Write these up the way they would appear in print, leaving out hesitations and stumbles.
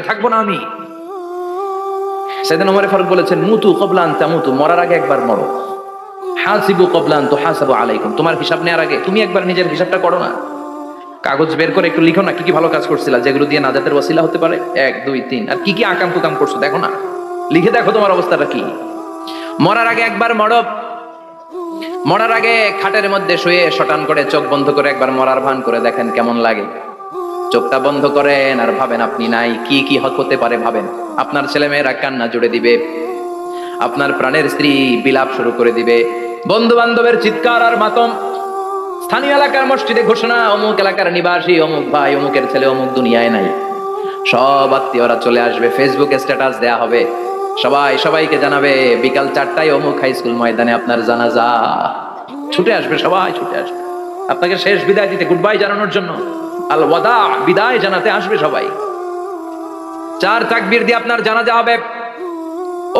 থাকবো না আমি। সাইয়েদনা ওমর ফারুক বলেছেন, মুতু ক্বাবলা আন তামুতু, মরার আগে একবার মরো। হাসিবু ক্বাবলা আন তুহাসাবু আলাইকুম, তোমার হিসাব নেওয়ার আগে তুমি একবার নিজের হিসাবটা করো না। কাগজ বের করে একটু লিখো না, কি কি ভালো কাজ করছিলা, যেগুলো দিয়ে নাজাতের ওসিলা হতে পারে, 1 2 3, আর কি কি আকাম কুকাম করছো দেখো না, লিখে দেখো তোমার অবস্থাটা কি। মরার আগে একবার মরো। মরার আগে খাটের মধ্যে শুয়ে শটান করে চোখ বন্ধ করে একবার মরার ভান করে দেখেন কেমন লাগে। চোখটা বন্ধ করেন আর ভাবেন আপনি নাই, কি কি হতে পারে ভাবেন। আপনার ছেলে মেয়েরা কান্না জুড়ে দিবে, আপনার প্রাণের স্ত্রী বিলাপ শুরু করে দিবে, বন্ধু বান্ধবের চিৎকার আর মাতম, স্থানীয় এলাকার মসজিদে ঘোষণা, অমুক এলাকার নিবাসী অমুক ভাই অমুকের ছেলে অমুক দুনিয়ায় নাই। সব আত্মীয়রা চলে আসবে, ফেসবুকে স্ট্যাটাস দেয়া হবে, সবাই সবাইকে জানাবে বিকাল 4টায় অমুক হাই স্কুল ময়দানে আপনার জানাজা। ছুটে আসবে, সবাই ছুটে আসবে আপনাকে শেষ বিদায় দিতে, গুড বাই জানানোর জন্য, আল ওয়াদা, বিদায় জানাতে আসবে সবাই। 4 তাকবীর দিয়ে আপনার জানাজা হবে,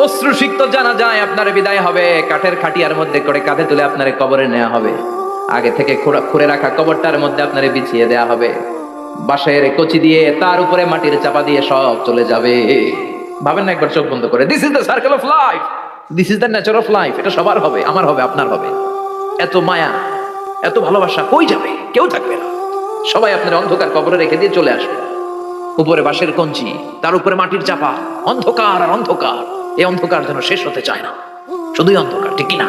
অশ্রুসিক্ত জানাজায় আপনার বিদায় হবে। কাঠের খাটিয়ার মধ্যে করে কাঁধে তুলে আপনার কবরে নেওয়া হবে, আগে থেকে খুঁড়ে রাখা কবরটার মধ্যে আপনারে বিছিয়ে দেয়া হবে, বাঁশের কচি দিয়ে তার উপরে মাটির চাপা দিয়ে সব চলে যাবে। ভাবেন না একবার চোখ বন্ধ করে, this is the circle of life, this is the nature of life. এটা সবার হবে, আমার হবে, আপনার হবে। এত মায়া, এত ভালোবাসা কই যাবে? কেউ থাকবে না, সবাই আপনার অন্ধকার কবরে রেখে দিয়ে চলে আসবে। উপরে বাঁশের কঞ্চি, তার উপরে মাটির চাপা, অন্ধকার আর অন্ধকার। এই অন্ধকার যেন শেষ হতে চায় না, শুধুই অন্ধকার, ঠিক কিনা?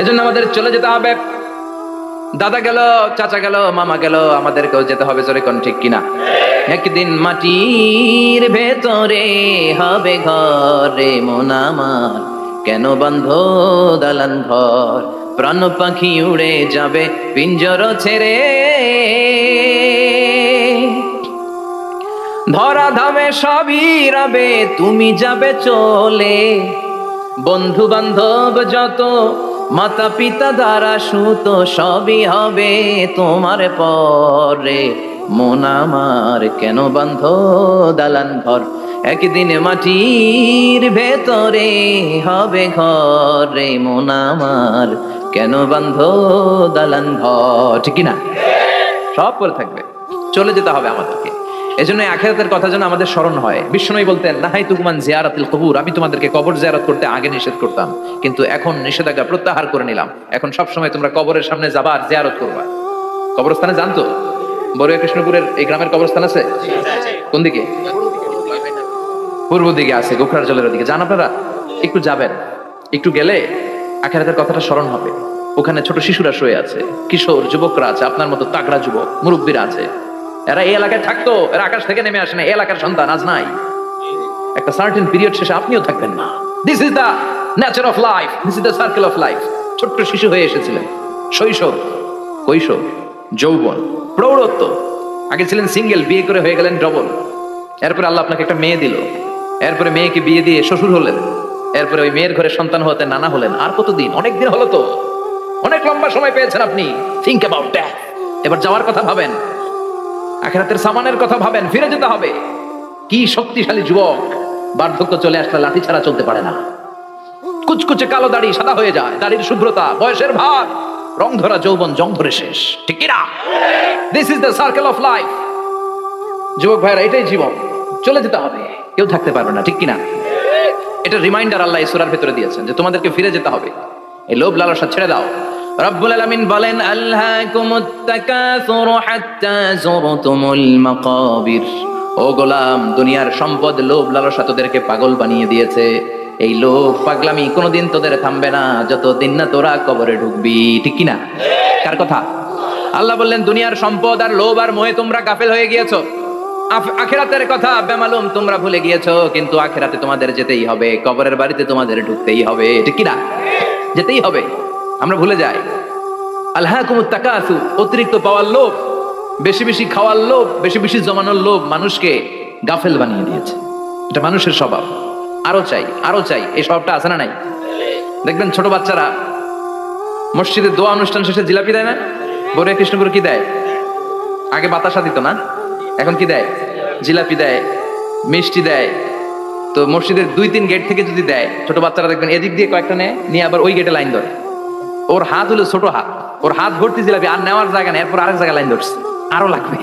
এজন্য আমাদের চলে যেতে হবে। দাদা গেল, চাচা গেল, মামা গেল, আমাদেরকেও যেতে হবে, জোরে কোন ঠিক কিনা? একদিন মাটির ভেতরে হবে ঘরে মন আমার, কেন বন্ধ দালান ঘর, প্রাণ পাখি উড়ে যাবে পিঞ্জর ছেড়ে, ধরা ধামে সবই রবে তুমি যাবে চলে, বন্ধু বান্ধব যত মাতা পিতা দ্বারা সুত সবই হবে তোমার পরে, মন আমার কেন বন্ধ দালান ঘর, একদিন মাটির ভেতরে হবে ঘরে মন আমার, কেন বন্ধ দালান ঘর, ঠিক কিনা? সব করে থাকবে, চলে যেতে হবে আমাদেরকে। এজন্য আখিরাতের কথা যেন আমাদের স্মরণ হয়। বিষ্ণুই বলতেন, নাহাইতুকুমান জিয়ারাতিল কবুর, আমি তোমাদেরকে কবর জিয়ারত করতে আগে নিষেধ করতাম, কিন্তু এখন নিষেধাজ্ঞা প্রত্যাহার করে নিলাম। এখন সব সময় তোমরা কবরের সামনে যাবা আর জিয়ারত করবা। কবরস্থানে জানতো বড়ুয়া কৃষ্ণপুরের এই গ্রামের কবরস্থান আছে কোন দিকে? পূর্ব দিকে আছে, গোখরার জলের দিকে। যান আপনারা, একটু যাবেন, একটু গেলে আখিরাতের কথাটা স্মরণ হবে। ওখানে ছোট শিশুরা শুয়ে আছে, কিশোর যুবকরা আছে, আপনার মতো তাগড়া যুবক মুরব্বীরা আছে। এরা এই এলাকায় থাকতো, এরা আকাশ থেকে নেমে আসে না, এই এলাকার সন্তান আজ নাই। একটা সার্টেন পিরিয়ড শেষে আপনিও থাকবেন না। This is the nature of life, this is the circle of life. ছোট্ট শিশু হয়ে এসেছিলেন, শৈশব, কৈশোর, যৌবন, প্রৌঢ়ত্ব। আগে ছিলেন সিঙ্গেল, বিয়ে করে হয়ে গেলেন ডবল। এরপরে আল্লাহ আপনাকে একটা মেয়ে দিল, এরপরে মেয়েকে বিয়ে দিয়ে শ্বশুর হলেন, এরপরে ওই মেয়ের ঘরে সন্তান হতে নানা হলেন। আর কতদিন? অনেক দিন হলো তো, অনেক লম্বা সময় পেয়েছেন আপনি। Think about that. এবার যাওয়ার কথা ভাবেন, আখিরাতের সামানের কথা ভাবেন, ফিরে যেতে হবে। কি শক্তিশালী যুবক, বার্ধক্য চলে আসলে লাঠি ছাড়া চলতে পারে না। কুচকুচে কালো দাড়ি সাদা হয়ে যায়, দাড়ির শুভ্রতা, বয়সের ভার, রং ধরা যৌবন জং ধরে শেষ, ঠিক কি না? This is the circle of life. যুবক ভাইরা, এটাই জীবন, চলে যেতে হবে, কেউ থাকতে পারবে না, ঠিক কিনা? এটা রিমাইন্ডার আল্লাহ এই সূরার ভেতরে দিয়েছেন যে তোমাদেরকে ফিরে যেতে হবে। এই লোভ লালসা ছেড়ে দাও। রব্বুল আলামিন বলেন, আল্লাকুমুত তাকাসুর হাত্তা যুরতুমুল মাকাবির। ও গোলাম, দুনিয়ার সম্পদ, লোভ লালসা তোদেরকে পাগল বানিয়ে দিয়েছে। এই লোভ পাগলামি কোনোদিন তোদের থামবে না যতদিন না তোরা কবরে ঢুকবি, ঠিক কিনা? কার কথা? আল্লাহ বললেন, দুনিয়ার সম্পদ আর লোভ আর মোহে তোমরা গাফেল হয়ে গিয়েছো। আখিরাতের কথা বেমালুম তোমরা ভুলে গিয়েছো, কিন্তু আখিরাতে তোমাদের যেতেই হবে, কবরের বাড়িতে তোমাদের ঢুকতেই হবে, ঠিক কিনা? যেতেই হবে, আমরা ভুলে যাই। আলহাকুমুত তাকাসুর, অতিরিক্ত পাওয়ার লোভ, বেশি বেশি খাওয়ার লোভ, বেশি বেশি জমানোর লোভ মানুষকে গাফেল বানিয়ে দিয়েছে। এটা মানুষের স্বভাব, আরো চাই আরো চাই, এই স্বভাবটা আছে না নাই? দেখবেন ছোট বাচ্চারা মসজিদে দোয়া অনুষ্ঠান শেষে জিলাপি দেয় না? বড়ুয়া কৃষ্ণপুর কি দেয়? আগে বাতাসা দিত না, এখন কি দেয়? জিলাপি দেয়, মিষ্টি দেয়। তো মসজিদের 2-3 গেট থেকে যদি দেয়, ছোট বাচ্চারা দেখবেন এদিক দিয়ে কয়েকটা নেয়, নিয়ে আবার ওই গেটে লাইন ধরে। ওর হাত হলো ছোট হাত, ওর হাত ভর্তি জিলাপি, আর নেওয়ার জায়গা নেই, এরপর আরেক জায়গায় লাইন ধরছে, আরো লাগবে,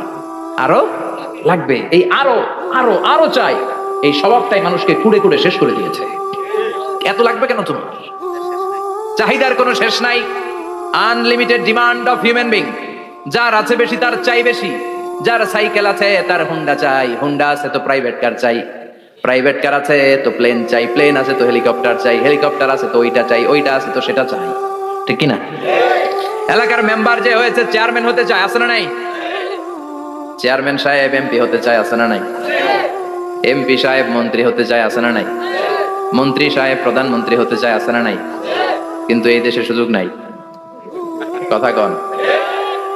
আরো লাগবে, এই আরো আরো আরো চাই, এই স্বভাবটাই মানুষকে কুড়ে কুড়ে শেষ করে দিয়েছে। এত লাগবে কেন তোমার? চাহিদার কোনো শেষ নাই। Unlimited demand of human being. যার আছে বেশি তার চাই বেশি। যার সাইকেল আছে তার হুন্ডা চাই, হুন্ডা আছে তো প্রাইভেট কার চাই, প্রাইভেট কার আছে তো প্লেন চাই, প্লেন আছে তো হেলিকপ্টার চাই, হেলিকপ্টার আছে তো ওইটা চাই, ওইটা আছে তো সেটা চাই। ঠিক কিনা? এলাকার মেম্বার যে হয়েছে চেয়ারম্যান হতে চায়, আছে না নাই? চেয়ারম্যান সাহেব এমপি হতে চায়, আছে না নাই? এমপি সাহেব মন্ত্রী হতে চায়, আছে না নাই? মন্ত্রী সাহেব প্রধানমন্ত্রী হতে চায়, আছে না নাই? কিন্তু এই দেশে সুযোগ নাই। কথা কন,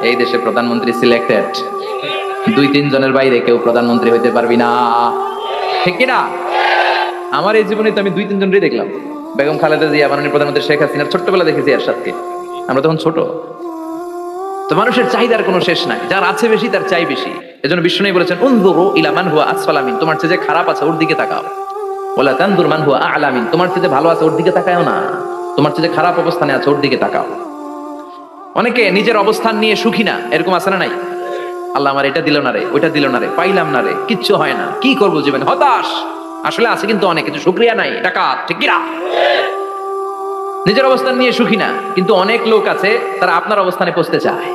এই দেশে প্রধানমন্ত্রী সিলেক্টেড। 2-3 জনের বাইরে কেউ প্রধানমন্ত্রী হইতে পারবি না। ঠিক কিনা? আমার এই জীবনে তো আমি 2-3 জনই দেখলাম। বেগম খালেদা জিয়া, মাননীয় প্রধানমন্ত্রী শেখ হাসিনার ছোট্টবেলা দেখেছি এরশাদকে, আমরা তখন ছোট। তো মানুষের চাহিদার কোনো শেষ নাই, যার আছে বেশি তার চাই বেশি। এজন্য বিষ্ণু বলেছেন, উনজুরু ইলা মান হুয়া আসফালা মিন, তোমার চেয়ে যে খারাপ আছে ওর দিকে তাকাও। ওয়ালা তানজুর মান হুয়া আ'লা মিন, তোমার চেয়ে যে ভালো আছে ওর দিকে তাকাও না, তোমার চেয়ে যে খারাপ অবস্থানে আছে ওর দিকে তাকাও। অনেকে নিজের অবস্থান নিয়ে সুখী না, এরকম আছে না নাই? আল্লাহ আমার এটা দিল না রে, ওইটা দিল না রে, পাইলাম না রে, কিচ্ছু হয় না, কি করবো জীবনে, হতাশ। আসলে আছে কিন্তু অনেক কিছু, শুকরিয়া নাই, টাকা। ঠিক কিনা? নিজের অবস্থান নিয়ে সুখী না, কিন্তু অনেক লোক আছে তারা আপনার অবস্থানে পৌঁছতে চায়।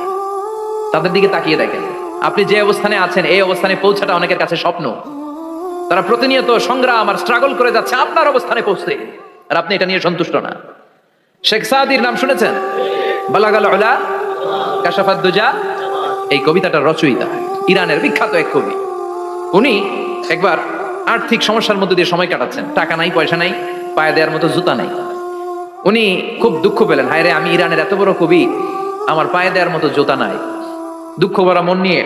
তাদের দিকে তাকিয়ে দেখেন, আপনি যে অবস্থানে আছেন এই অবস্থানে পৌঁছাটা অনেকের কাছে স্বপ্ন। তারা প্রতিনিয়ত সংগ্রাম আর স্ট্রাগল করে যাচ্ছে আপনার অবস্থানে পৌঁছতে, আর আপনি এটা নিয়ে সন্তুষ্ট না। শেখ সাদির নাম শুনেছেন? বালাগাল উলা কাশাফাত দুজা, এই কবিতাটার রচয়িতা, ইরানের বিখ্যাত এক কবি। উনি একবার আর্থিক সমস্যার মধ্যে দিয়ে সময় কাটাচ্ছেন, টাকা নাই, পয়সা নাই, পায়ে দেওয়ার মতো জুতা নাই। উনি খুব দুঃখ পেলেন, হায় রে, আমি ইরানের এত বড় কবি, আমার পায়ে দেওয়ার মতো জুতা নাই। দুঃখ ভরা মন নিয়ে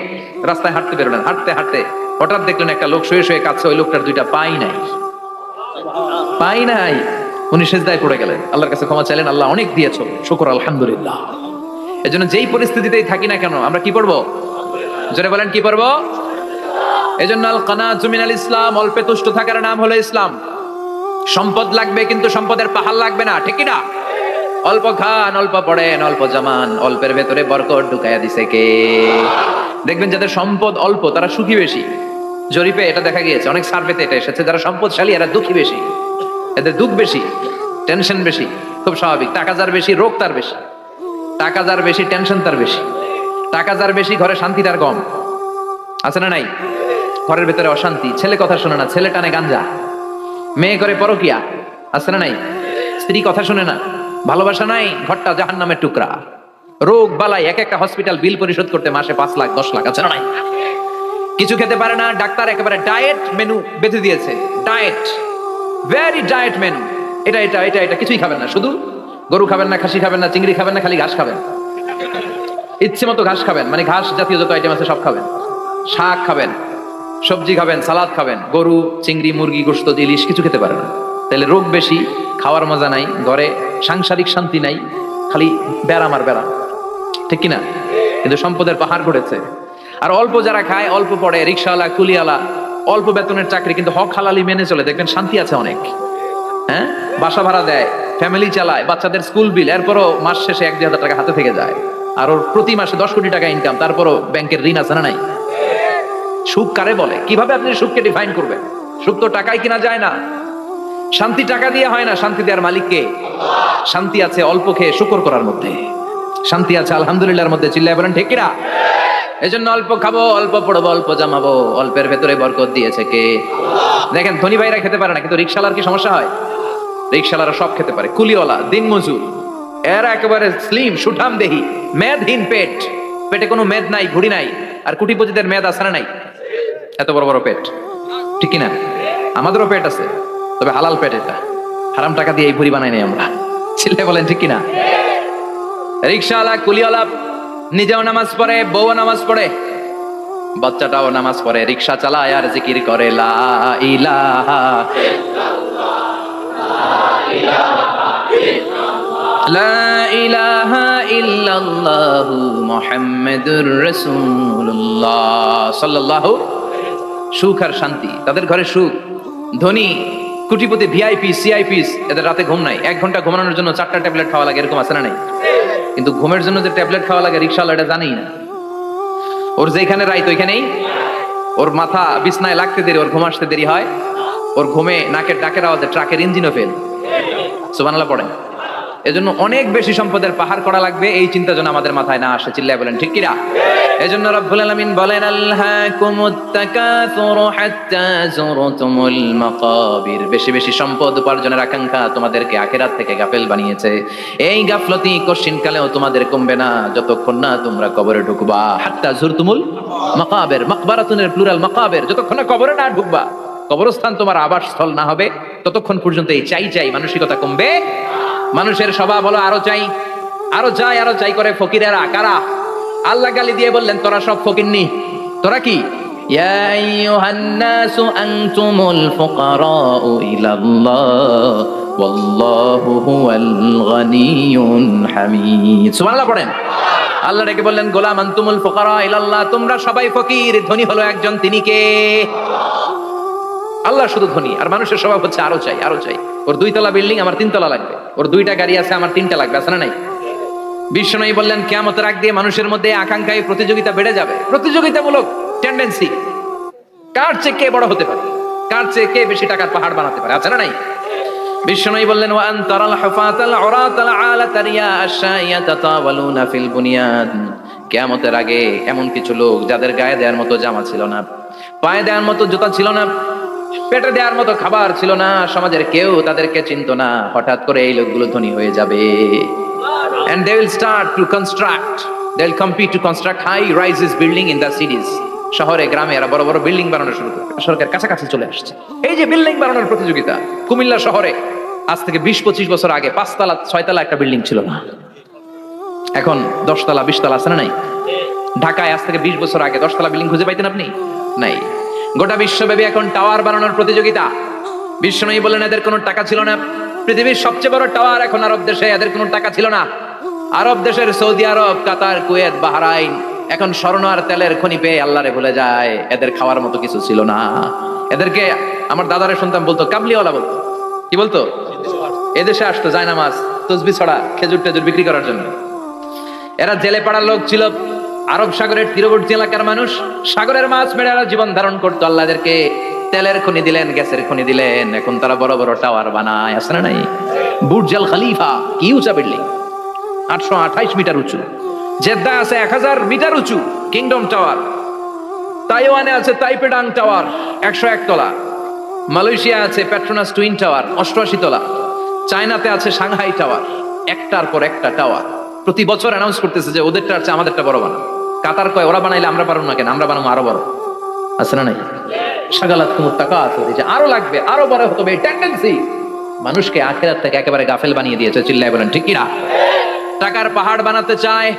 রাস্তায় হাঁটতে বেরোলেন। হাঁটতে হাঁটতে হঠাৎ দেখলেন একটা লোক শুয়ে শুয়ে কাঁদছে, ওই লোকটার 2টা পাই নাই, পাই নাই। উনি সেজদায় পড়ে গেলেন, আল্লাহর কাছে ক্ষমা চাইলেন, আল্লাহ অনেক দিয়েছো, শুকর আলহামদুলিল্লাহ। এজন্য যেই পরিস্থিতিতেই থাকি না কেন আমরা কি পড়বো? জোরে বলেন, কি পড়বো? এজন্য আল কানাতু মিনাল ইসলাম, অল্পে তুষ্ট থাকার নাম হলো ইসলাম। সম্পদ লাগবে কিন্তু সম্পদের পাহাড় লাগবে না। ঠিক কিনা? অল্প খান, অল্প পড়েন, অল্প জামান, অল্পের ভেতরে বরকত ঢুকাইয়া দিছে কে? দেখবেন যাদের সম্পদ অল্প তারা সুখী বেশি। জরিপে এটা দেখা গিয়েছে, অনেক সার্ভেতে এটা এসেছে, যারা সম্পদশালী এরা দুঃখী বেশি, এদের দুঃখ বেশি, টেনশন বেশি। খুব স্বাভাবিক, টাকা যার বেশি রোগ তার বেশি, টাকা যার বেশি টেনশন তার বেশি, টাকা যার বেশি ঘরে শান্তি তার কম। আছে না নাই? ঘরের ভেতরে অশান্তি, ছেলে কথা শোনে না, ছেলে টানে গাঞ্জা, মেয়ে করে পরকিয়া। আছে না নাই? স্ত্রী কথা শুনে না, ভালোবাসা নাই, ঘরটা জাহান্নামের টুকরা। রোগ বালাই, এক একটা হসপিটাল বিল পরিশোধ করতে মাসে 5 লাখ 10 লাখ। আছে না নাই? কিছু খেতে পারে না, ডাক্তার একেবারে ডায়েট মেনু বেঁধে দিয়েছে, ডায়েট, ভেরি ডায়েট মেনু। এটা এটা এটা এটা কিছুই খাবেন না, শুধু গরু খাবেন না, খাসি খাবেন না, চিংড়ি খাবেন না, খালি ঘাস খাবেন। ইচ্ছে মতো ঘাস খাবেন, মানে ঘাস জাতীয় যত আইটেম আছে সব খাবেন। শাক খাবেন, সবজি খাবেন, সালাদ খাবেন। গরু, চিংড়ি, মুরগি, গোশত, ইলিশ কিছু খেতে পারে না। তাহলে রোগ বেশি, খাওয়ার মজা নাই, ঘরে সাংসারিক শান্তি নাই, খালি ব্যারাম আর ব্যারাম। ঠিক কিনা? কিন্তু সম্পদের পাহাড় গড়েছে। আর অল্প যারা খায়, অল্প পড়ে, রিক্সাওয়ালা, কুলিওয়ালা, অল্প বেতনের চাকরি, কিন্তু হক হালালি মেনে চলে, দেখবেন শান্তি আছে অনেক। হ্যাঁ, বাসা ভাড়া দেয়, ফ্যামিলি চালায়, বাচ্চাদের স্কুল বিল, এরপরও মাস শেষে 1-2 হাজার টাকা হাতে থেকে যায়। আর ওর প্রতি মাসে 10 কোটি টাকা ইনকাম, তারপরও ব্যাংকের ঋণ আছে না নাই? সুখ কারে বলে? কিভাবে আপনি সুখকে ডিফাইন করবেন? সুখ তো টাকায় কিনা যায় না, শান্তি টাকা দিয়ে হয় না, শান্তি দেওয়ার মালিককে। শান্তি আছে অল্প খেয়ে শুকর করার মধ্যে, শান্তি আছে আলহামদুলিল্লাহর মধ্যে। চিল্লায় বলেন ঠিক কিনা? এজন্য অল্প খাবো, অল্প পড়বো, অল্প জামাবো, অল্পের ভেতরে বরকত দিয়েছে কে? দেখেন, ধনী ভাইরা খেতে পারে না, কিন্তু রিক্সাওয়ালার কি সমস্যা হয়? রিক্সাওয়ালারা সব খেতে পারে, কুলিওয়ালা, দিনমজুর, এরা একেবারে স্লিম সুঠাম দেহি, মেদহীন পেট, পেটে কোনো মেদ নাই, ভুড়ি নাই। আর কোটিপতিদের মেদ আছে না নাই? এত বড় বড় পেট। ঠিক কিনা? আমাদেরও পেট আছে, তবে হালাল পেট, এটা হারাম টাকা দিয়ে এই ভুড়ি বানাই নাই আমরা। ছেলে বলেন ঠিক কিনা? রিক্সাওয়ালা, কুলিওয়ালা নিজেও নামাজ পড়ে, বউ নামাজ পড়ে, বাচ্চাটাও নামাজ পড়ে, রিক্সা চালায় আর জিকির করে লা ইলাহা লা ইলাহা ইল্লাল্লাহু মুহাম্মাদুর রাসূলুল্লাহ সাল্লাল্লাহু। সুখ আর শান্তি, তাদের ঘরে সুখ। ধনী কোটিপতি, ভিআইপি, সিআইপিস, এদের রাতে ঘুম নাই, 1 ঘন্টা ঘুমানোর জন্য 4টা ট্যাবলেট খাওয়া লাগে, এরকম আছে না নাই? কিন্তু ঘুমের জন্য যে ট্যাবলেট খাওয়া লাগে রিক্সাওয়ালা এটা জানেই না, ওর যেখানে রাইত ওইখানেই ওর মাথা বিছনায় লাগতে দেরি, ওর ঘুম আসতে দেরি হয়, ওর ঘুমে নাকের ডাকের আওয়াজে ট্রাকের ইঞ্জিনও ফেল। সুবহানাল্লাহ পড়েন। এজন্য অনেক বেশি সম্পদের পাহাড় করা লাগবে, এই চিন্তা যেন আমাদের মাথায় না আসে। চিল্লায় বলেন ঠিক কিনা? এজন্য রব্বুল আলামিন বলেন আল্লাকুমুত তাকাসুরু হাত্তা যুরতুমুল মাকাবির। বেশি বেশি সম্পদ উপার্জনের আকাঙ্ক্ষা তোমাদেরকে আখিরাত থেকে গাফেল বানিয়েছে। এই গাফলতি কশিনকালেও তোমাদের কমবে না যতক্ষণ না তোমরা কবরে ঢুকবা। হাত্তা যুরতুমুল মাকাবির, মাকবারাতুনের প্লুরাল মাকাবির, যতক্ষণ না কবরে না ঢুকবা, কবরস্থান তোমার আবাসস্থল না হবে, ততক্ষণ পর্যন্ত এই চাই চাই মানসিকতা কমবে। মানুষের স্বভাব হলো আরো চাই, আরো চাই, আরো চাই করে ফকিরেরা। কারা? আল্লাহ গালি দিয়ে বললেন তোরা সব ফকিরনি। তোরা কি? ইয়া আইয়ুহান নাসু আনতুমুল ফুকারাউ ইলাল্লাহ ওয়াল্লাহু হুয়াল গানিয়ুল হামিদ। সুবহানাল্লাহ পড়েন। আল্লাহ ডেকে বললেন গোলাম আনতুমুল ফুকারা ইলাল্লাহ, তোমরা সবাই ফকির, ধনী হলো একজন, তিনি কে? আল্লাহ শুধু ধনী, আর মানুষের স্বভাব হচ্ছে আরো চাই, আরো চাই। ওর 2 তলা বিল্ডিং, আমার 3 তলা লাগবে। ওর 2টা গাড়ি আছে, আমার 3টা লাগবে। আছে না নাই? বিশ্বনবী বললেন কিয়ামতের আগ দিয়ে মানুষের মধ্যে আকাঙ্ক্ষা, প্রতিযোগিতা বেড়ে যাবে, প্রতিযোগিতামূলক টেন্ডেন্সি। কার চেয়ে কে বড় হতে পারে, কার চেয়ে কে বেশি টাকার পাহাড় বানাতে পারে। আছে না নাই? বিশ্বনবী বললেন ওয়া আনতারাল হুফাতাল উরাতাল আলাতা রিয়া আশাইয়াতা তাওয়ালুনা ফিল বুনিয়ান। কিয়ামতের আগে এমন কিছু লোক যাদের গায়ে দেওয়ার মতো জামা ছিল না, পায়ে দেওয়ার মতো জুতা ছিল না, পেটে দেওয়ার মতো খাবার ছিল না, সমাজের কেউ তাদেরকে চিনতো না। হঠাৎ করে এই লোকগুলো ধনী হয়ে যাবে। And they will start to construct, they will compete to construct high rises building in the cities. শহরে গ্রামে এরা বড় বড় বিল্ডিং বানানো শুরু করে, সরকার কাছাকাছি চলে আসছে। এই যে বিল্ডিং বানানোর প্রতিযোগিতা, কুমিল্লা শহরে আজ থেকে 20-25 বছর আগে 5 তলা 6 তলা একটা বিল্ডিং ছিল না, এখন 10 তলা 20 তলা। আছে না নাই? ঢাকায় আজ থেকে 20 বছর আগে 10 তলা বিল্ডিং খুঁজে পাইতেন আপনি? নাই। গোটা বিশ্বব্যাপী এখন টাওয়ার বানানোর প্রতিযোগিতা। বিশ্বনবী বললেন এদের কোনো টাকা ছিল না। পৃথিবীর সবচেয়ে বড় টাওয়ার এখন আরব দেশে, এদের কোনো টাকা ছিল না। আরব দেশের সৌদি আরব, কাতার, কুয়েত, বাহরাইন এখন স্বর্ণ আর তেলের খনি পেয়ে আল্লাহরে ভুলে যায়। এদের খাওয়ার মতো কিছু ছিল না। এদেরকে আমার দাদারে শুনতাম বলতো কাবলিওয়ালা বলতো। কি বলতো? এদেশে আসতো জায়নামাজ, তসবিহ ছড়া, খেজুর টেজুর বিক্রি করার জন্য। এরা জেলে পাড়ার লোক ছিল, আরব সাগরের তীরবর্তী এলাকার মানুষ। সাগরের মাছ মেরে এরা জীবন ধারণ করতো। আল্লাহ এদেরকে তেলের খনি দিলেন, গ্যাসের খনি দিলেন, এখন তারা বড় বড় টাওয়ার বানায়। আছে না নাই? বুর্জ আল খলিফা, কি উঁচা বিল্ডিং, 828 মিটার উঁচু। জেদ্দা আছে 1000 মিটার উঁচু কিংডম টাওয়ার। তাইওয়ানে আছে তাইপেডাং টাওয়ার 101 তলা। মালয়েশিয়া আছে পেট্রোনাস টুইন টাওয়ার 88 তলা। চায়নাতে আছে সাংহাই টাওয়ার, একটার পর একটা টাওয়ার। প্রতি বছর অ্যানাউন্স করতেছে যে ওদেরটা আছে আমাদেরটা বড় বানাও। কাতার কয় ওরা বানাইলে আমরা পারবো না কেন, আমরা বানাবো আরো বড়। আছে না নাই? শাগালাত কুমুত তাকাসুর, এই যে আরো লাগবে, আরো বড় হতে হবে, এই টেন্ডেন্সি মানুষকে আখিরাত থেকে একেবারে গাফেল বানিয়ে দিয়েছে। চিল্লায় বলেন ঠিক কিনা? টাকার পাহাড় বানাতে চায়,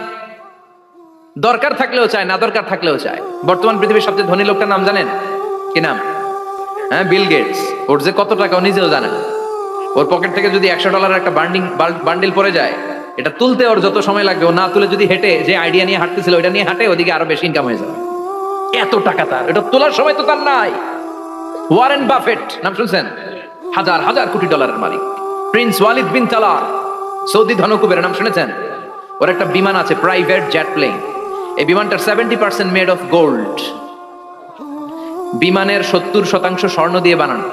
দরকার থাকলেও চায়, না দরকার থাকলেও চায়। বর্তমান পৃথিবীর সবচেয়ে ধনী লোকটার নাম জানেন? কি নাম? হ্যাঁ, বিল গেটস। ওর যে কত টাকা ও নিজেও জানে। ওর পকেট থেকে যদি $100 একটা বান্ডিল পড়ে যায়, এটা তুলতে ওর যত সময় লাগবে, ও না তুলে যদি হেঁটে যে আইডিয়া নিয়ে হাঁটতেছিল ওইটা নিয়ে হাঁটে, ওদিকে আরো বেশি ইনকাম হয়ে যাবে। এত টাকা তার, এটা তোলার সময় তো তার নাই। ওয়ারেন বাফেট নাম শুনছেন? হাজার হাজার কোটি ডলারের মালিক। প্রিন্স ওয়ালিদ বিন তালার, সৌদি ধনকুবের নাম শুনেছেন? ওর একটা বিমান আছে, প্রাইভেট জেট প্লেন। এই বিমানটার 70% মেড অফ গোল্ড। বিমানের 70% স্বর্ণ দিয়ে বানানো।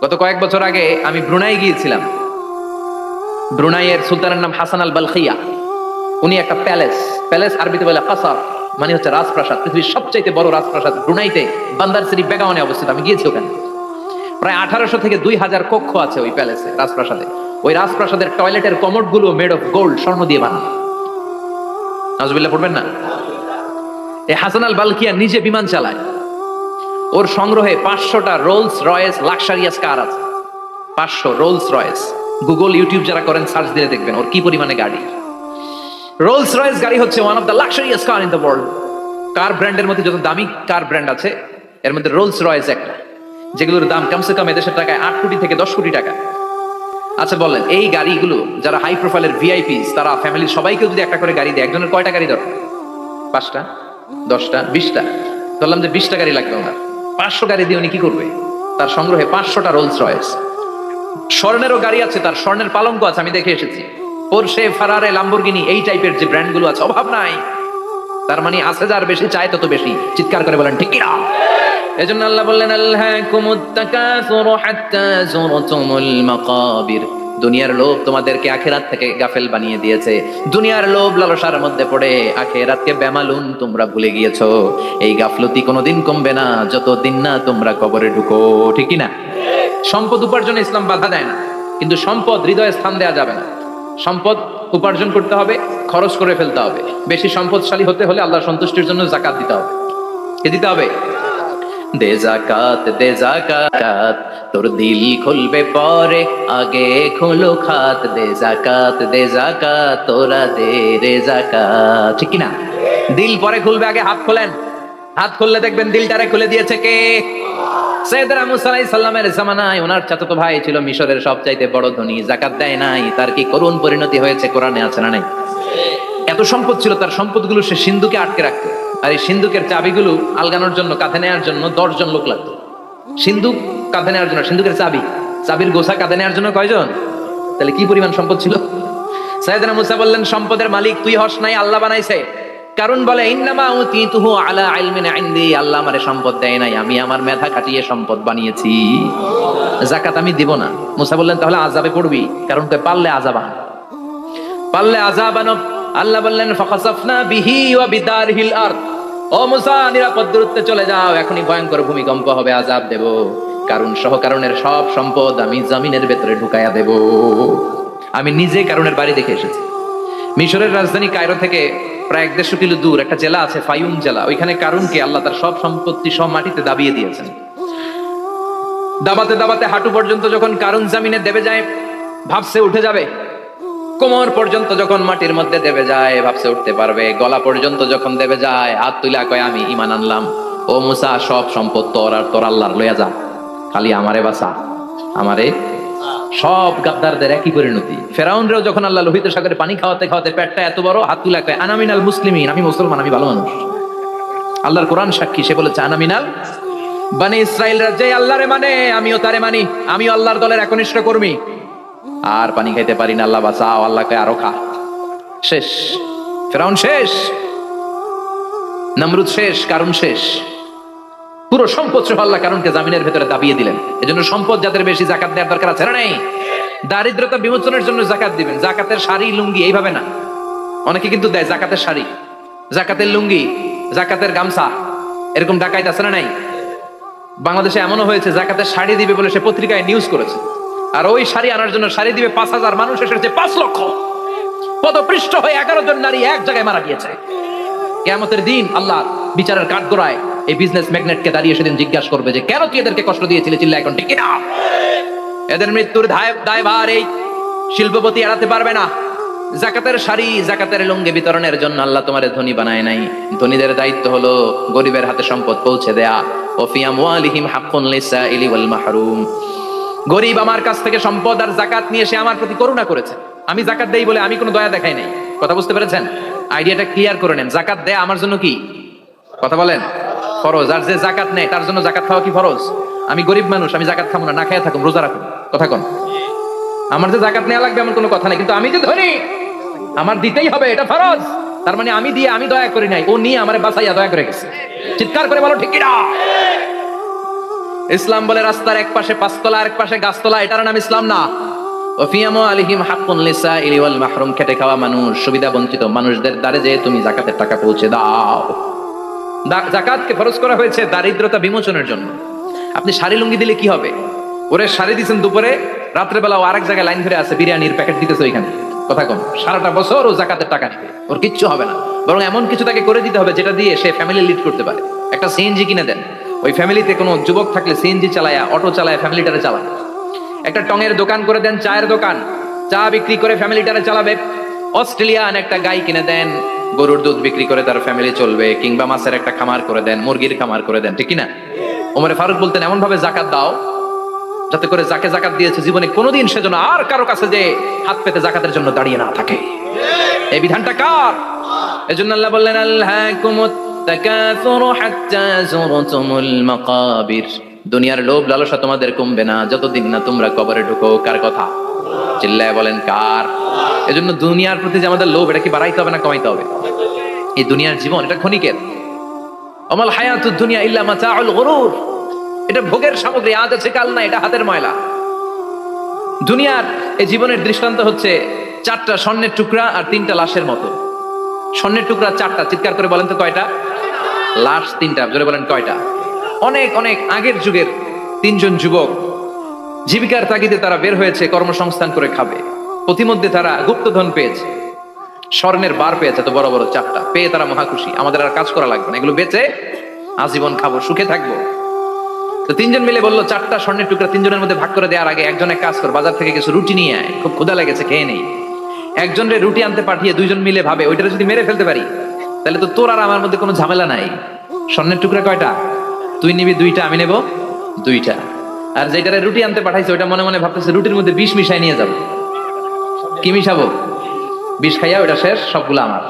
গত কয়েক বছর আগে আমি ব্রুনাই গিয়েছিলাম। ব্রুনাইয়ের সুলতানের নাম হাসান আল বালখিয়া। উনি একটা প্যালেস আরবিতে বলে কাসার, মানে হচ্ছে রাজপ্রাসাদ। পৃথিবীর সবচাইতে বড় রাজপ্রাসাদ ব্রুনাইতে বান্দার সিটি বেগাওয়ানে অবস্থিত। আমি গিয়েছি ওখানে। প্রায় 1800 থেকে 2000 কক্ষ আছে ওই প্যালেসে, রাজপ্রাসাদে। ওই রাজপ্রাসাদের টয়লেটের কমোড গুলো মেড অফ গোল্ড, স্বর্ণ দিয়ে বানানো। নাউজুবিল্লাহ পড়বেন না? এই হাসান আল বালখিয়া নিজে বিমান চালায়। ওর সংগ্রহে 500টা রোলস রয়েস লাক্সারিয়াস কার আছে। 500 রোলস রয়েস। গুগল ইউটিউব যারা করেন সার্চ দিয়ে দেখবেন ওর কি পরিমাণে গাড়ি। রোলস রয়েস গাড়ি হচ্ছে one of the luxurious car in the world. Car ব্র্যান্ডের মধ্যে যত দামি কার ব্র্যান্ড আছে এর মধ্যে রোলস রয়েস একটা, যেগুলোর দাম কমসে কম এদেশের টাকায় 8 কোটি থেকে 10 কোটি টাকা। আচ্ছা বলেন, এই গাড়িগুলো যারা হাই প্রোফাইলের ভিআইপিস, তারা ফ্যামিলির সবাইকে যদি একটা করে গাড়ি দেয়, একজনের কয়টা গাড়ি দরকার? 5টা, 10টা, 20টা। বললাম যে 20টা গাড়ি লাগবে ওনার। 500 গাড়ি দিয়ে উনি কি করবে? তার সংগ্রহে 500টা রোলস রয়েস। স্বর্ণেরও গাড়ি আছে তার, স্বর্ণের পালঙ্ক আছে, আমি দেখে এসেছি। পোরশে, ফারারে, লাম্বরগিনি, এই টাইপের যে ব্র্যান্ড গুলো আছে, অভাব নাই। তার মানে আছে যার বেশি চায় তত বেশি। চিৎকার করে বলেন ঠিক কিনা? এজন্য আল্লাহ বললেন আল্লাকুমুত তাকাসুরু হাত্তা যুরতুমুল মাকাবির। দুনিয়ার লোভ তোমাদেরকে আখিরাত থেকে গাফেল বানিয়ে দিয়েছে। দুনিয়ার লোভ লালসার মধ্যে পড়ে আখিরাতকে বেমালুম তোমরা ভুলে গিয়েছো। এই গাফলতি কোনোদিন কমবে না যতদিন না তোমরা কবরে ঢুকো। ঠিক কি না? সম্পদ উপার্জনে ইসলাম বাধা দেয় না, কিন্তু সম্পদ হৃদয়ে স্থান দেওয়া যাবে না। সম্পদ উপার্জন করতে হবে, খরচ করে ফেলতে হবে। বেশি সম্পদশালী হতে হলে আল্লাহর সন্তুষ্টির জন্য যাকাত দিতে হবে। কে দিতে হবে? দে যাকাত, দে যাকাত, তোর দিল খুলবে পরে, আগে খোলো খাত। দে যাকাত, দে যাকাত, তোরা দে রে যাকাত। ঠিক কিনা? দিল পরে খুলবে, আগে হাত খোলেন। হাত খুললে দেখবেন দিলটারে খুলে দিয়েছে কে? সাইয়েদনা মুসা আলাইহিস সালামের জামানায় ওনার চাচাতো ভাই ছিল মিশরের সবচাইতে বড় ধনী, যাকাত দেয় নাই। তার কি করুণ পরিণতি হয়েছে কোরআনে আছে না নাই? এত সম্পদ ছিল, তার সম্পদগুলো সে সিন্ধুকে আটকে রাখতো। আর এই সিন্ধুকের চাবিগুলো আলগানোর জন্য, কাঁধে নেওয়ার জন্য 10 জন লোক লাগতো। সিন্ধুক কাঁধে নেওয়ার জন্য, সিন্ধুকের চাবির গোছা কাঁধে নেওয়ার জন্য কয়জন? তাহলে কি পরিমাণ সম্পদ ছিল? সাইয়েদনা মুসা বললেন, সম্পদের মালিক তুই হস নাই, আল্লাহ বানাইছে। কারণ বলে ইন্নামা উতীতুহু আলা ইলমিন ইনদি, আল্লাহ আমারে সম্পদ দেয় নাই, আমি আমার মেধা খাটিয়ে সম্পদ বানিয়েছি। যাকাত আমি দিব না। মুসা বললেন তাহলে আযাবে পড়বি, কারণ তুই পারলে আযাব আন, পারলে আযাব আন। আল্লাহ বললেন ফাখাসাফনা বিহি ওয়া বিদারহিল আরদ, ও মুসা নিরাপদ দূরত্বে চলে যাও, এখনই ভয়ঙ্কর ভূমিকম্প হবে, আযাব দেব। কারণ সহ কারণের সব সম্পদ আমি জমিনের ভেতরে ঢুকাইয়া দেব। আমি নিজে কারণের বাড়ি দেখে এসেছি। মিশরের রাজধানী কায়রো থেকে প্রায় 150 কিলো দূর একটা জেলা আছে, ফায়ুম জেলা। ওইখানে কারুনকে আল্লাহ তার সব সম্পত্তি সব মাটিতে দাবিয়ে দিয়েছেন। দাবাতে দাবাতে হাঁটু পর্যন্ত যখন কারুন জামিনে দেবে যায়, ভাবছে উঠে যাবে। কোমর পর্যন্ত যখন মাটির মধ্যে দেবে যায়, ভাবছে উঠতে পারবে। গলা পর্যন্ত যখন দেবে যায়, হাত তুলা কয় আমি ঈমান আনলাম। ও মুসা, সব সম্পদ তোর আর তোর আল্লাহর লইয়া যা, খালি আমারে বাঁচা, আমারে। সব গাদ্দারদের একই পরিণতি। ফেরাউনরেও যখন আল্লাহ লোহিত সাগরে পানি খাওয়াতে খাওয়াতে পেটটা এত বড়, হাত তুলা কয় আনা মিনাল মুসলিমিন, আমি মুসলমান, আমি ভালো মানুষ। আল্লাহর কোরআন সাক্ষী, সে বলেছে আনা মিনাল বনি ইসরাইল, যে আল্লাহরে মানে আমিও তারে মানি, আমিও আল্লাহর দলের একনিষ্ঠ কর্মী। আর পানি খাইতে পারি না, আল্লাহ বাঁচাও, আল্লাহ কয় আরো খা। শেষ, ফেরাউন শেষ, নমরুদ শেষ, কারণ শেষ। পুরো সম্পদ সহ আল্লাহ কারণকে জামিনের ভেতরে দাবিয়ে দিলেন। এজন্য সম্পদ যাদের বেশি যাকাত দেওয়ার দরকার আছে না নেই? দারিদ্রতা বিমোচনের জন্য যাকাত দিবেন। যাকাতের শাড়ি লুঙ্গি এইভাবে না, অনেকে কিন্তু দেয় যাকাতের শাড়ি, যাকাতের লুঙ্গি, যাকাতের গামছা, এরকম ডাকাইত আছে না নাই? বাংলাদেশে এমনও হয়েছে যাকাতের শাড়ি দিবে বলে সে পত্রিকায় নিউজ করেছে, আর ওই শাড়ি আনার জন্য শাড়ি দিবে 5,000, মানুষ এসেছে 5 লক্ষ। পদপৃষ্ঠ হয়ে 11 জন নারী এক জায়গায় মারা গিয়েছে। কিয়ামতের দিন আল্লাহ বিচারের কাঠগড়ায় এই বিজনেস ম্যাগনেটকে দাঁড়িয়ে সেদিন জিজ্ঞাসা করবে যে কেন তুই এদেরকে কষ্ট দিয়েছিলি? চিল্লা এখন ঠিক না? এদের মৃত্যুর দায়ভার এই শিল্পপতি এড়াতে পারবে না। যাকাতের শাড়ি, যাকাতের লুঙ্গি বিতরণের জন্য আল্লাহ তোমারে ধনী বানায় নাই। ধনীদের দায়িত্ব হলো গরিবের হাতে সম্পদ পৌঁছে দেয়া। ওয়া ফি আমওয়ালিহিম হাক্কুন লিসাইলি ওয়াল মাহরুম। গরিব আমার কাছ থেকে সম্পদ আর যাকাত নিয়ে সে আমার প্রতি করুণা করেছে। আমি যাকাত দেই বলে আমি কোনো দয়া দেখাই নাই। কথা বুঝতে পেরেছেন? আইডিয়াটা ক্লিয়ার করে নেন। যাকাত দেয়া আমার জন্য কি? কথা বলেন, ফরজ। আর যে যাকাত নেয় তার জন্য যাকাত খাওয়া কি ফরজ? আমি গরিব মানুষ, আমি যাকাত খাবো না, না খেয়ে থাকুন, রোজা রাখুন। কথা কন, আমার যে যাকাত নেওয়া লাগবে এমন কোনো কথা নেই, কিন্তু আমি যে ধনী আমার দিতেই হবে, এটা ফরজ। তার মানে আমি দিয়ে আমি দয়া করি নাই, ও নিয়ে আমারে বাঁচাইয়া দয়া করে গেছে। চিৎকার করে বলো ঠিক কিনা? ইসলাম বলে রাস্তার এক পাশে 5 তলা আর এক পাশে গাছতলা, এটার নাম ইসলাম না। ওফিয়ামু আলিহিম হাক্কুন লিসাইলি ওয়াল মাহরুম। খেটে খাওয়া মানুষ, সুবিধা বঞ্চিত মানুষদের দ্বারে যে তুমি যাকাতের টাকা পৌঁছে দাও। যাকাতকে ফরজ করা হয়েছে দারিদ্রতা বিমোচনের জন্য। আপনি শাড়ি লুঙ্গি দিলে কি হবে? ওরে শাড়ি দিচ্ছেন দুপুরে, রাত্রেবেলা ও আরেক জায়গায় লাইন ধরে আছে, বিরিয়ানির প্যাকেট দিতেছে ওইখানে। কথা কম, সারাটা বছর ও যাকাতের টাকা নেবে, ওর কিচ্ছু হবে না। বরং এমন কিছু তাকে করে দিতে হবে যেটা দিয়ে সে ফ্যামিলি লিড করতে পারে। একটা সিএনজি কিনে দেন, ওই ফ্যামিলিতে কোনো যুবক থাকলে সিএনজি চালায়া, অটো চালায় ফ্যামিলিটারে চালায়। একটা টঙের দোকান করে দেন, চায়ের দোকান, চা বিক্রি করে ফ্যামিলিটারে চালাবে। অস্ট্রেলিয়ান একটা গাই কিনে দেন, গরুর দুধ বিক্রি করে তার ফ্যামিলি চলবে। কিংবা মাছের একটা খামার করে দেন, মুরগির খামার করে দেন, ঠিক কিনা? ওমরে ফারুক বলতেন এমন ভাবে যাকাত দাও যাতে করে যাকে যাকাত দিয়েছে জীবনে কোনোদিন সেজন্য আর কারো কাছে যে হাত পেতে যাকাতের জন্য দাঁড়িয়ে না থাকে। এই বিধানটা কার? এজন্য আল্লাহ বললেন আল্লাকুমুত তাকাসুরু হাত্তা যুরতুমুল মাকাবির। দুনিয়ার লোভ লালসা তোমাদের কমবে না যতদিন না তোমরা কবরে ঢুকো। কার কথা? চিল্লায় বলেন কার? এজন্য দুনিয়ার প্রতি যে আমাদের লোভ, এটা কি বাড়াইতে হবে না কমাইতে হবে? এই দুনিয়ার জীবন এটা ক্ষণিকের। অমাল হায়াতুদ দুনিয়া ইল্লা মাতাউল গুরুর, এটা ভোগের সামগ্রী, আজ আছে কাল না, এটা হাতের ময়লা। দুনিয়ার এই জীবনের দৃষ্টান্ত হচ্ছে 4টা স্বর্ণের টুকরা আর 3টা লাশের মতো। স্বর্ণের টুকরা 4টা, চিৎকার করে বলেন তো কয়টা? লাশ 3টা, জোরে বলেন কয়টা? অনেক অনেক আগের যুগের 3জন যুবক জীবিকার তাগিদে তারা বের হয়েছে কর্মসংস্থান করে খাবে। প্রতিমধ্যে তারা গুপ্তধন পেয়েছে, স্বর্ণের বার পেয়েছে, তো বড় বড় 4টা পেয়ে তারা মহা খুশি, আমাদের আর কাজ করা লাগবে না, এগুলো বেচে আজীবন খাবো, সুখে থাকবো। তো 3জন মিলে বললো 4টা স্বর্ণের টুকরা 3জনের মধ্যে ভাগ করে দেওয়ার আগে একজন এক কাজ কর, বাজার থেকে কিছু রুটি নিয়ে আয়, খুব ক্ষুধা লেগেছে, খেয়ে নেই। একজনরে রুটি আনতে পাঠিয়ে 2জন মিলে ভাবে ওইটা যদি মেরে ফেলতে পারি তাহলে তো তোর আর আমার মধ্যে কোনো ঝামেলা নাই। স্বর্ণের টুকরা কয়টা? তুই নিবি 2টা, আমি নেব 2টা। আর যেটারে রুটি আনতে পাঠাইছে ওইটা মনে মনে ভাবতেছে রুটির মধ্যে বিষ মিশাই নিয়ে যাবো। কি মিশাবো? বিষ খাইয়া ওইটা শেষ, সবগুলো আমার।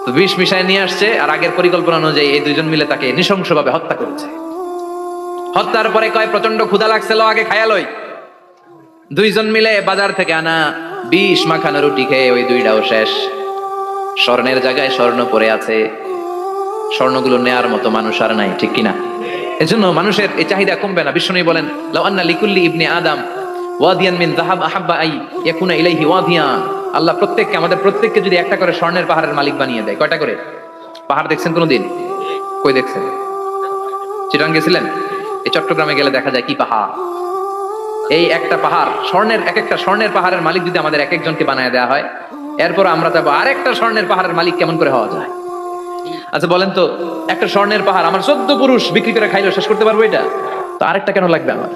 তো বিষ মিশাই নিয়ে আসছে, আর আগের পরিকল্পনা অনুযায়ী এই 2জন মিলে তাকে নৃশংসভাবে হত্যা করেছে। হত্যার পরে কয় প্রচন্ড ক্ষুধা লাগছিল, আগে খায়ালই। 2জন মিলে বাজার থেকে আনা বিষ মাখানো রুটি খেয়ে ওই 2টাও শেষ। স্বর্ণের জায়গায় স্বর্ণ পড়ে আছে, স্বর্ণগুলো নেয়ার মতো মানুষ আর নাই, ঠিক কিনা? এজন্য মানুষের এই চাহিদা কমবে না। বিষ্ণু বলেন লাউ আন্না লিকুল্লি ইবনে আদম ওয়াদিয়ান মিন যাহাব আহাব্বা আই ইয়াকুনা ইলাইহি ওয়াদিয়ান। আল্লাহ প্রত্যেককে, আমাদের প্রত্যেককে যদি একটা করে স্বর্ণের পাহাড়ের মালিক বানিয়ে দেয়। কয়টা করে পাহাড় দেখছেন কোনোদিন? কই দেখছেন? চিটাং গেছিলেন? এই চট্টগ্রামে গেলে দেখা যায় কি পাহাড়। এই একটা পাহাড় স্বর্ণের, এক একটা স্বর্ণের পাহাড়ের মালিক যদি আমাদের এক একজনকে বানায় দেওয়া হয়, এরপর আমরা যাবো আরেকটা স্বর্ণের পাহাড়ের মালিক কেমন করে হওয়া যায়। আচ্ছা বলেন তো, একটা স্বর্ণের পাহাড় আমার 14 পুরুষ বিক্রি করে খাইলেও শেষ করতে পারবো এটা? তো আরেকটা কেন লাগবে আমার?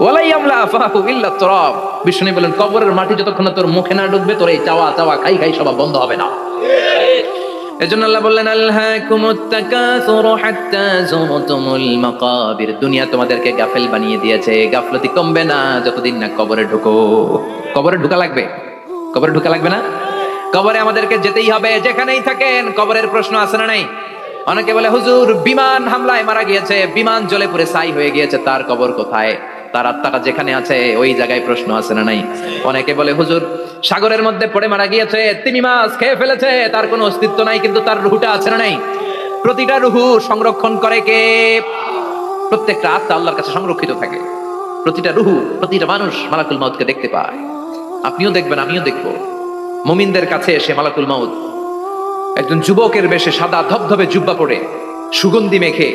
ওয়ালাই আমলা আফাহু ইল্লা তুরাব। বিষ্ণু বলেন কবরের মাটি যতক্ষণ না তোর মুখে না ঢুকবে, তোর এই চাওয়া চাওয়া খাই খাই সব বন্ধ হবে না। এজন্য আল্লাহ বললেন আলহাকুমুত তাকাসুরু হাত্তা যুরতুমুল মাকাবির। দুনিয়া তোমাদেরকে গাফেল বানিয়ে দিয়েছে, গাফলতি কমবে না যতদিন না কবরে ঢুকো। কবরে ঢুকা লাগবে? কবরে ঢুকা লাগবে না? কবরে আমাদেরকে যেতেই হবে, যেখানেই থাকেন। কবরের প্রশ্ন আছে না নাই? অনেকে বলে হুজুর বিমান হামলায় মারা গিয়েছে, বিমান জ্বলে পুড়ে ছাই হয়ে গিয়েছে, তার কবর কোথায়? তার আত্মাটা যেখানে আছে ওই জায়গায় প্রশ্ন আছে না নাই? অনেকে বলে হুজুর সাগরের মধ্যে পড়ে মারা গিয়েছে, তিমি মাছ খেয়ে ফেলেছে, তার কোনো অস্তিত্ব নাই, কিন্তু তার রুহুটা আছে না নাই? প্রতিটা রুহু সংরক্ষণ করে কে? প্রত্যেকটা আত্মা আল্লাহর কাছে সংরক্ষিত থাকে। প্রতিটা রুহু, প্রতিটা মানুষ মালাকুল মাউতকে দেখতে পায়। আপনিও দেখবেন, আমিও দেখবো। মুমিনদের কাছে এসে মালাকুল মাউত একজন যুবকের বেশে সাদা ধবধবে জুব্বা পরে সুগন্ধি মেখে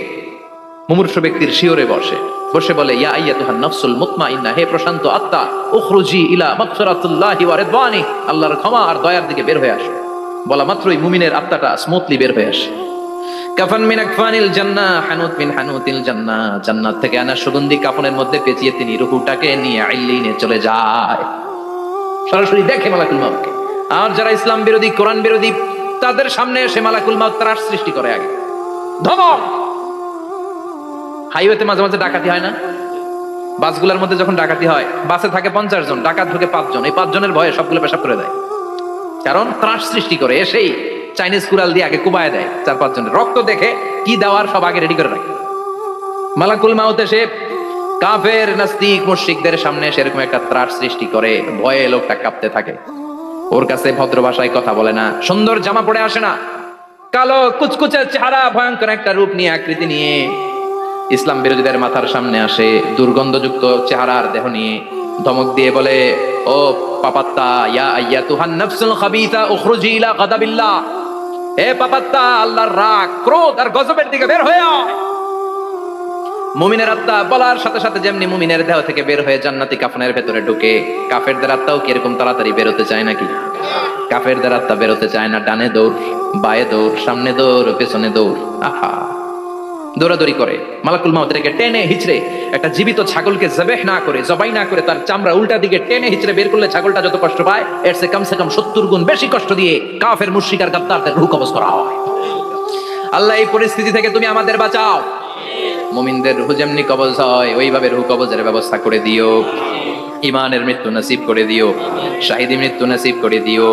মুমূর্ষু ব্যক্তির শিওরে বসে বসে বলে ইয়া আইয়াতুহান নাফসুল মুতমাইন্নাহ, হে প্রশান্ত আত্মা, উখরুজি ইলা মাগফিরাতিল্লাহি ওয়া রিদওয়ানি, আল্লাহর ক্ষমা আর দয়ার দিকে বের হয়ে আসো। বলা মাত্রই মুমিনের আত্মাটা স্মুথলি বের হয়ে আসে। কাফান মিন আকফানিল জান্নাহ, হানুত মিন হানুতিল জান্নাহ, জান্নাত থেকে আনা সুগন্ধি কাফনের মধ্যে পেঁচিয়ে তিনি রূহটাকে নিয়ে আইলিনে চলে যায়। সরাসরি দেখে মালাকুল মাউতকে। আর যারা ইসলাম বিরোধী, কোরআন বিরোধী, তাদের সামনে এসে মালাকুল মাউত ত্রাস সৃষ্টি করে। আগে ধমক। হাইওয়েতে মাঝে মাঝে ডাকাতি হয় না? বাসগুলোর মধ্যে যখন ডাকাতি হয়, বাসে থাকে 50 জন, ডাকাত ঢুকে 5 জন, এই 5 জনের ভয়ে সবগুলো পেশাব করে দেয়। কারণ ত্রাস সৃষ্টি করে। এসেই চাইনিজ কুড়াল দিয়ে আগে কুবায় দেয় 4-5 জনের। রক্ত দেখে কি দেওয়ার সব আগে রেডি করে রাখে। মালাকুল মাউত এসে কাফের নাস্তিক মুশরিকদের সামনে সেরকম একটা ত্রাস সৃষ্টি করে, ভয়ে লোকটা কাঁপতে থাকে। ওর কাছে ভদ্র ভাষায় কথা বলে না, সুন্দর জামা পরে আসে না, কালো কুচকুচে চেহারা, ভয়ঙ্কর একটা রূপ নিয়ে, আকৃতি নিয়ে ইসলাম বিরোধীদের মাথার সামনে আসে, দুর্গন্ধযুক্ত চেহারার দেহ নিয়ে ধমক দিয়ে বলে, ও পাপাত্তা, ইয়া আইয়াতুহান নাফসুল খাবিসা উখরুজি ইলা গাদাবিল্লাহ, হে পাপাত্তা, আল্লাহর রাগ, ক্রোধ আর গজবের দিকে বের হয়ে আয়। মুমিনের আত্মা বলার সাথে সাথে যেমনি মুমিনের দেহ থেকে বের হয়ে জান্নাতি কাফনের ভেতরে ঢুকে, কাফেরদের আত্মাও কি এরকম তাড়াতাড়ি বেরোতে চায় নাকি? কাফেরদের আত্মা বেরোতে চায় না। ডানে দৌড়, বায়ে দৌড়, সামনে দৌড়, পেছনে দৌড়, আহা দৌড়াদৌড়ি করে। মালাকুল মাউত এটাকে টেনে হিচড়ে, একটা জীবিত ছাগলকে জবেহ না করে, জবাই না করে, তার চামড়া উল্টা দিকে টেনে হিচড়ে বের করলে ছাগলটা যত কষ্ট পায়, এর সে কম 70 গুণ বেশি কষ্ট দিয়ে কাফের মুশরিক আর গাদ্দারদের রূহ কবজ করা হয়। আল্লাহ এই পরিস্থিতি থেকে তুমি আমাদের বাঁচাও। মুমিনদের রূহ যেমনি কবজ হয়, ওইভাবে রূহ কবজের ব্যবস্থা করে দিও। ইমানের মৃত্যু নসিব করে দিও, শাহিদি মৃত্যু নসিব করে দিও।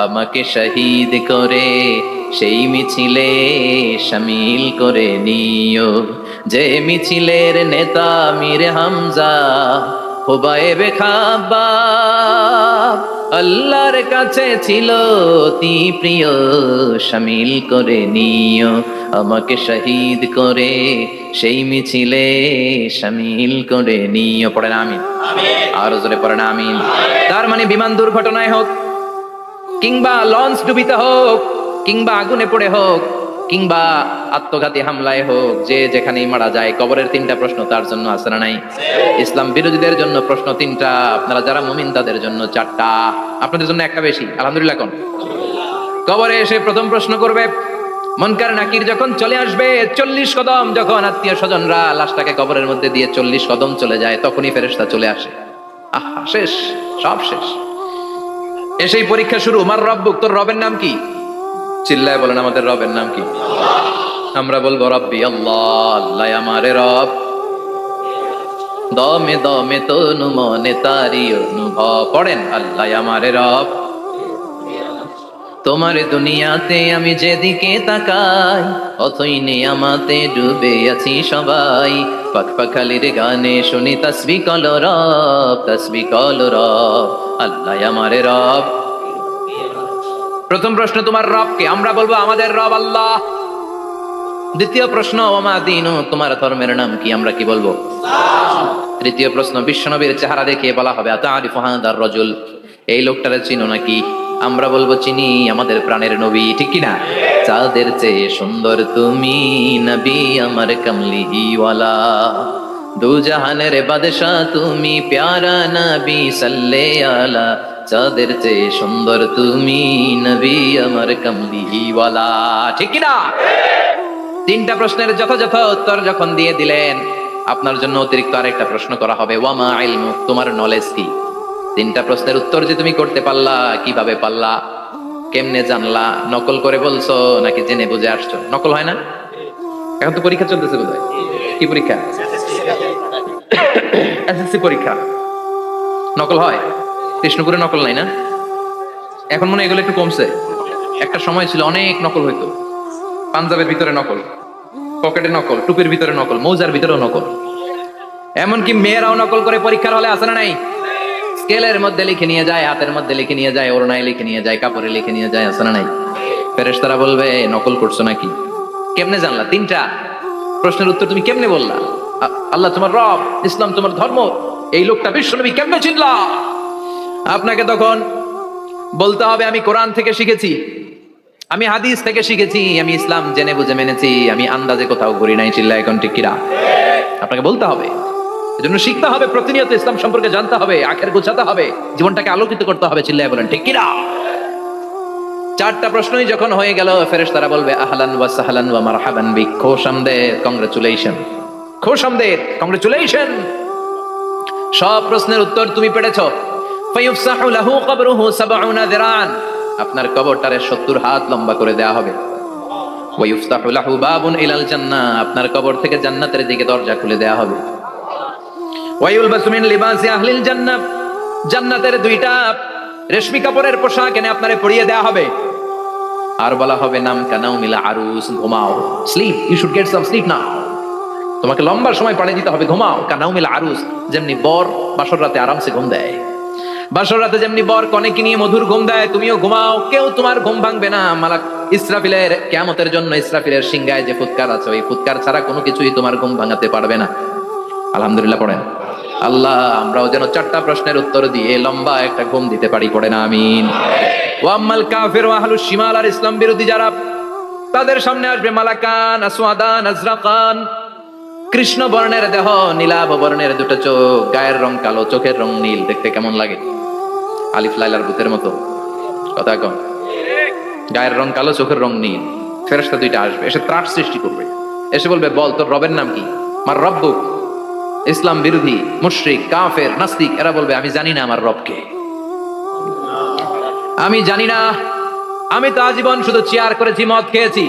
আমাকে শহীদ করে সেই মিছিলে শামিল করে নিও, যে মিছিলের নেতা মীর হামজা হুবাইবে খাব্বাব আল্লাহর কাছে ছিল অতি প্রিয়, শামিল করে নিও আমাকে শহীদ করে সেই মিছিলে শামিল করে নিও। পড়েন আমিন। আর জোরে পড়েন আমিন। তার মানে বিমান দুর্ঘটনায় হোক, কিংবা লঞ্চ ডুবিতে হোক, কিংবা আগুনে পড়ে হোক, কিংবা আত্মঘাতী হামলায় হোক, যে যেখানেই মারা যায়, কবরের তিনটা প্রশ্ন তার জন্য আছে না নাই? ইসলাম বিরোধীদের জন্য প্রশ্ন তিনটা, আপনারা যারা মুমিন তাদের জন্য চারটা, আপনাদের জন্য একটা বেশি। আলহামদুলিল্লাহ। কোন কবরে এসে প্রথম প্রশ্ন করবে মুনকার নাকির যখন চলে আসবে, 40 কদম যখন আত্মীয় স্বজনরা লাশটাকে কবরের মধ্যে দিয়ে 40 কদম চলে যায়, তখনই ফেরেশতা চলে আসে। আহা, শেষ, সব শেষ। এসেই পরীক্ষা শুরু। মার রব্বুক, তোর রবের নাম কি? চিল্লায় বলেন আমাদের রবের নাম কি? আমরা বলবো রব্বি আল্লাহ, আল্লাহ আমারে রব। দমে দমে তনু মনে তারি অনুভব। পড়েন আল্লাহ আমারে রব। তোমার দুনিয়াতে আমি যেদিকে তাকাই, অথই নিয়ামাতে ডুবে আছি সবাই। পাখপাখালির গানে শুনি তাসবিহ কল রব, তাসবিহ কল রব, আল্লাহ আমারে রব। প্রথম প্রশ্ন, তোমার রব কে? আমরা বলবো আমাদের রব আল্লাহ। দ্বিতীয় প্রশ্ন, ওমা দীনু, তোমার ধর্মের নাম কি? আমরা কি বলবো? তৃতীয় প্রশ্ন, বিশ্বনবীর চেহারা দেখে বলা হবে আতারিফু হাদার রাজুল, এই লোকটারে চিনো নাকি? আমরা বলবো চিনি, আমাদের প্রাণের নবী, ঠিক কি না? চাঁদের চেয়ে সুন্দর তুমি নবী আমার কামলিওয়ালা, দু জাহানের বাদশা তুমি প্যারা নবী সাল্লে আলা, চাঁদের চেয়ে সুন্দর তুমি নবী আমার কামলিওয়ালা, ঠিক কি না? তিনটা প্রশ্নের যথাযথ উত্তর যখন দিয়ে দিলেন, আপনার জন্য অতিরিক্ত আরেকটা প্রশ্ন করা হবে, ওয়ামা ইলমুক, তোমার নলেজ কি? তিনটা প্রশ্নের উত্তর যে তুমি করতে পারলা, কিভাবে পারলা, কেমনে জানলা? নকল করে বলছো নাকি জেনে বুঝে আসছো? নকল হয় না? এখন তো পরীক্ষা চলতেছে বোধহয়। কি পরীক্ষা? এসএসসি পরীক্ষা। নকল হয়? কৃষ্ণপুরে নকল নাই না? এখন মনে হয় এগুলো একটু কমছে। একটা সময় ছিল অনেক নকল হইতো। পাঞ্জাবের ভিতরে নকল, পকেটে নকল, টুপির ভিতরে নকল, মৌজার ভিতরেও নকল। এমনকি মেয়েরাও নকল করে পরীক্ষার হলে আসে না নাই? স্কেলের মধ্যে লিখে নিয়ে যায়, হাতের মধ্যে লিখে নিয়ে যায়, ওড়নায় লিখে নিয়ে যায়, কাপড়ে লিখে নিয়ে যায়, আসে না নাই? ফেরেশতারা বলবে নকল করছো নাকি? কেমনে জানলা? তিনটা প্রশ্নের উত্তর তুমি কেমনে বললা? আল্লাহ তোমার রব, ইসলাম তোমার ধর্ম, এই লোকটা বিশ্বনবী, কেমনে চিনলা? আপনাকে তখন বলতে হবে আমি কোরআন থেকে শিখেছি, আমি হাদিস থেকে শিখেছি, আমি ইসলাম জেনে বুঝে মেনেছি, আমি আন্দাজে কোথাও ঘুরি নাই। চিল্লা এখন ঠিক কিরা? আপনাকে বলতে হবে। এজন্য শিখতে হবে, প্রতিনিয়ত ইসলাম সম্পর্কে জানতে হবে, আখের গোছাতে হবে, জীবনটাকে আলোকিত করতে হবে। চিল্লায় বলেন ঠিক কিরা? চারটা প্রশ্নই যখন হয়ে গেল, ফেরেশতারা বলবে আহলান ওয়া সাহলান ওয়া মারহাবান বিক, খোশামদেদ, কংগ্রেচুলেশন, খোশামদেদ, কংগ্রেচুলেশন। সব প্রশ্নের উত্তর তুমি পেরেছো। ফায়ুফসাহু লাহু কবরুহু 70 যিরান, আপনার কবরটারে 70 হাত লম্বা করে দেয়া হবে। ওয়া ইফতাহু লাহু বাবুন ইলাল জান্নাহ, আপনার কবর থেকে জান্নাতের দিকে দরজা খুলে দেয়া হবে। ওয়া ইউলবাসু মিন লিবাসি আহলিল জান্নাহ, জান্নাতের দুইটা রেশমি কাপড়ের পোশাক এনে আপনারে পরিয়ে দেয়া হবে। আর বলা হবে নাম কানাউমিল আরুস, ঘুমাও, sleep, you should get some sleep now. তোমাকে লম্বা সময় পাড়ি দিতে হবে, ঘুমাও। কানাউমিল আরুস, যেমনি বর বাসর রাতে আরামসে ঘুম দেয়, বাসর রাতে যেমনি বর কনেকে নিয়ে মধুর ঘুম দেয়, তুমিও ঘুমাও, কেউ তোমার ঘুম ভাঙবে না। মালাক ইসরাফিলের কিয়ামতের জন্য ইসরাফিলের সিংহায় যে ফুৎকার আছে, ওই ফুৎকার ছাড়া কোনো কিছুই তোমার ঘুম ভাঙাতে পারবে না। আলহামদুলিল্লাহ পড়েন। আল্লাহ আমরাও যেন চারটা প্রশ্নের উত্তর দিয়ে লম্বা একটা ঘুম দিতে পারি, পড়েন আমিন। ওয়াম্মাল কাফির ওয়া আহলুশ শিমাল, আর ইসলাম বিরোধী যারা, তাদের সামনে আসবে মালাকান আসওয়াদান আজরাকান, কৃষ্ণ বর্ণের দেহ, নীলাভ বর্ণের দুটো চোখ, গায়ের রং কালো, চোখের রং নীল। দেখতে কেমন লাগে? আলিফ লাইলার ভূতের মতো। কথা কম। গায়ের রং কালো, চোখের রং নীল। ফেরেশতা দুইটা আসবে, এসে ত্রাস সৃষ্টি করবে, এসে বলবে বল তোর রবের নাম কি? মার রব্বুক। ইসলাম বিরোধী মুশরিক, কাফের, নাস্তিক এরা বলবে আমি জানি না আমার রবকে, আমি জানি না, আমি তো আজীবন শুধু চেয়ার করেছি, মদ খেয়েছি,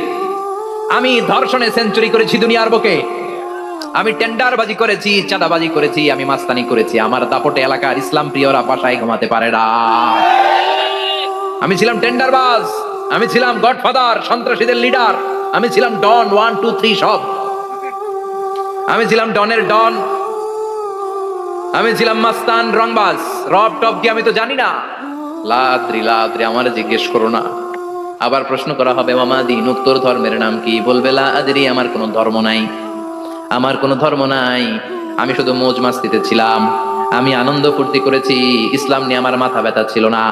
আমি ধর্ষণে সেঞ্চুরি করেছি দুনিয়ার বুকে, আমি টেন্ডারবাজি করেছি, চাঁদাবাজি করেছি, আমি মাস্তানি করেছি, আমার দাপটে এলাকার ইসলাম প্রিয়রা বাসায় ঘুমাতে পারে না। আমি ছিলাম টেন্ডারবাজ, আমি ছিলাম গডফাদার, সন্ত্রাসীদের লিডার, আমি ছিলাম ডন 1 2 3 সব, আমি ছিলাম ডনের ডন। আমি ছিলাম মাস্তান, রংবাজ, রব টপ কি আমি তো জানি না। লাদ্রি আমার জিজ্ঞেস করো না। আবার প্রশ্ন করা হবে, মামা দিন, তোর ধর্মের নাম কি? বলবে লা আদরি, আমার কোনো ধর্ম নাই, আমার কোনো ধর্ম নাই, আমি শুধু মৌজ মাস্তিতে ছিলাম, আমি আনন্দ ফুর্তি করেছি, ইসলাম নিয়ে আমার মাথা ব্যথা ছিল না।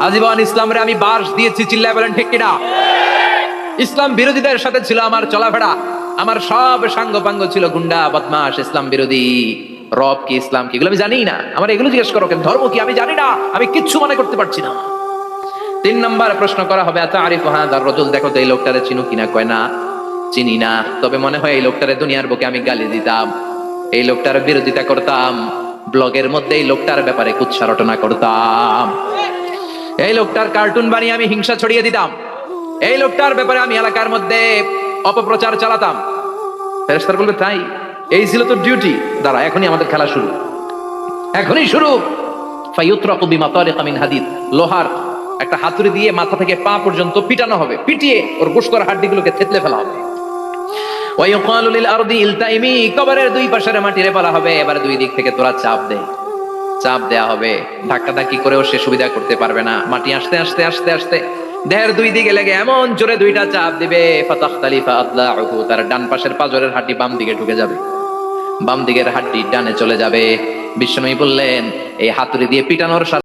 আজীবন ইসলামরে আমি বাস দিয়েছি, চিল্লায় বলেন ঠিক কিনা? ইসলাম বিরোধীদের সাথে ছিল আমার চলাফেরা, আমার সব সাঙ্গপাঙ্গ ছিল গুন্ডা বদমাশ ইসলাম বিরোধী। রব কি, ইসলাম কি, এগুলো আমি জানি না। আমার এগুলো জিজ্ঞেস করো কেন? ধর্ম কি আমি জানি না, আমি কিচ্ছু মনে করতে পারছি না। 3 নম্বর প্রশ্ন করা হবে, আচ্ছা আরিফ হাযার রাজুল, দেখো তো এই লোকটারে চিনো কিনা? কয় না, চিনি না, তবে মনে হয় এই লোকটারে দুনিয়ার বুকে আমি গালি দিতাম, এই লোকটার বিরোধিতা করতাম, ব্লগের মধ্যে এই লোকটার ব্যাপারে কুৎসা রটনা করতাম, এই লোকটার কার্টুন বানিয়ে আমি হিংসা ছড়িয়ে দিতাম, এই লোকটার ব্যাপারে আমি এলাকার মধ্যে অপপ্রচার চালাতাম। ফেরেশতারা বলবে তাই? এই ছিল তোর ডিউটি? দাঁড়া, এখনই আমাদের খেলা শুরু, এখনই শুরু। ফায়ুতরাকু বিমাতারিকা মিন হাদিদ, লোহার একটা হাতুড়ি দিয়ে মাথা থেকে পা পর্যন্ত পিটানো হবে, পিটিয়ে ওর গোশত হাড্ডিগুলোকে থেতলে ফেলা হবে। ওয়ায়ুকালু লিল আরদি ইলতাইমি, কবরের দুই পাশের মাটিরে বলা হবে এবার দুই দিক থেকে তোরা চাপ দে, চাপ দেয়া হবে, ধাক্কাধাক্কি করেও সে সুবিধা করতে পারবে না। মাটি আস্তে আস্তে আস্তে আস্তে দেহের দুই দিকে লেগে এমন জোরে দুইটা চাপ দিবে, ফাতাখতালিফা আদলাউহু, তার ডান পাশের পাজরের হাড্ডি বাম দিকে ঢুকে যাবে, বাম দিকের হাড্ডি ডানে চলে যাবে। বিশ্বনবী বললেন এই হাতুড়ি দিয়ে পিটানোর সাথে